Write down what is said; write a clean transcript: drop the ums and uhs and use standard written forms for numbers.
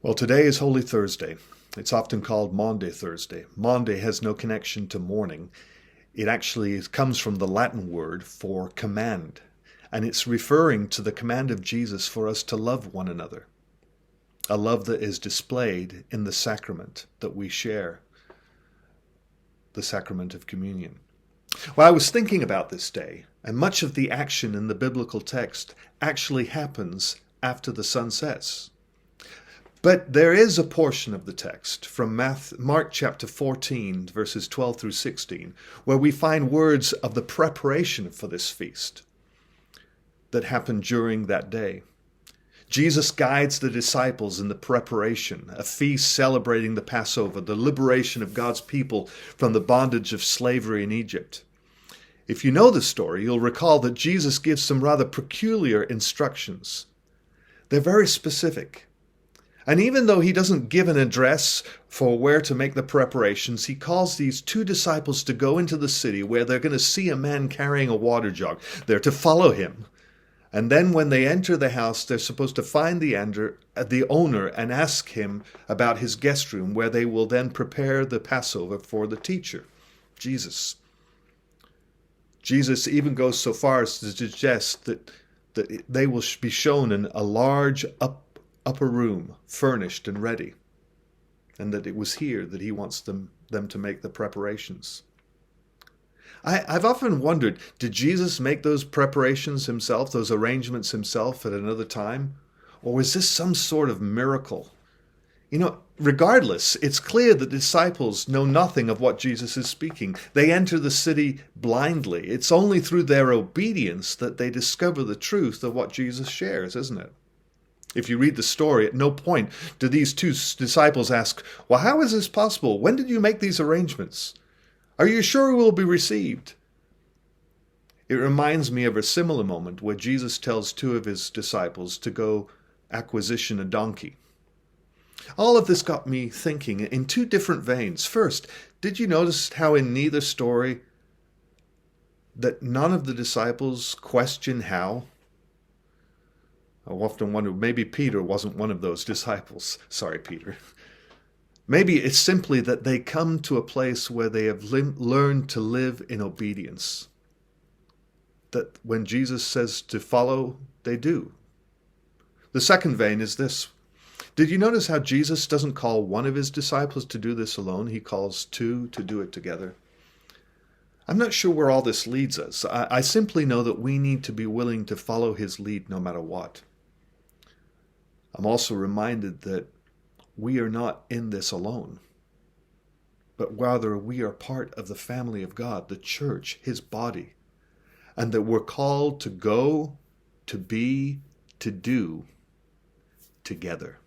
Well, today is Holy Thursday. It's often called Maundy Thursday. Maundy has no connection to morning. It actually comes from the Latin word for command, and it's referring to the command of Jesus for us to love one another, a love that is displayed in the sacrament that we share, the sacrament of communion. Well, I was thinking about this day, and much of the action in the biblical text actually happens after the sun sets. But there is a portion of the text from Mark chapter 14, verses 12 through 16, where we find words of the preparation for this feast that happened during that day. Jesus guides the disciples in the preparation, a feast celebrating the Passover, the liberation of God's people from the bondage of slavery in Egypt. If you know the story, you'll recall that Jesus gives some rather peculiar instructions. They're very specific. And even though he doesn't give an address for where to make the preparations, he calls these two disciples to go into the city where they're going to see a man carrying a water jug. They're to follow him. And then when they enter the house, they're supposed to find the owner and ask him about his guest room, where they will then prepare the Passover for the teacher, Jesus. Jesus even goes so far as to suggest that they will be shown in a large upper room, furnished and ready, and that it was here that he wants them to make the preparations. I've often wondered, did Jesus make those preparations himself, those arrangements himself at another time? Or was this some sort of miracle? Regardless, it's clear that the disciples know nothing of what Jesus is speaking. They enter the city blindly. It's only through their obedience that they discover the truth of what Jesus shares, isn't it? If you read the story, at no point do these two disciples ask, well, how is this possible? When did you make these arrangements? Are you sure we will be received? It reminds me of a similar moment where Jesus tells two of his disciples to go acquisition a donkey. All of this got me thinking in two different veins. First, did you notice how in neither story that none of the disciples question how? I often wonder, maybe Peter wasn't one of those disciples. Sorry, Peter. Maybe it's simply that they come to a place where they have learned to live in obedience. That when Jesus says to follow, they do. The second vein is this. Did you notice how Jesus doesn't call one of his disciples to do this alone? He calls two to do it together. I'm not sure where all this leads us. I simply know that we need to be willing to follow his lead no matter what. I'm also reminded that we are not in this alone, but rather we are part of the family of God, the church, his body, and that we're called to go, to be, to do together.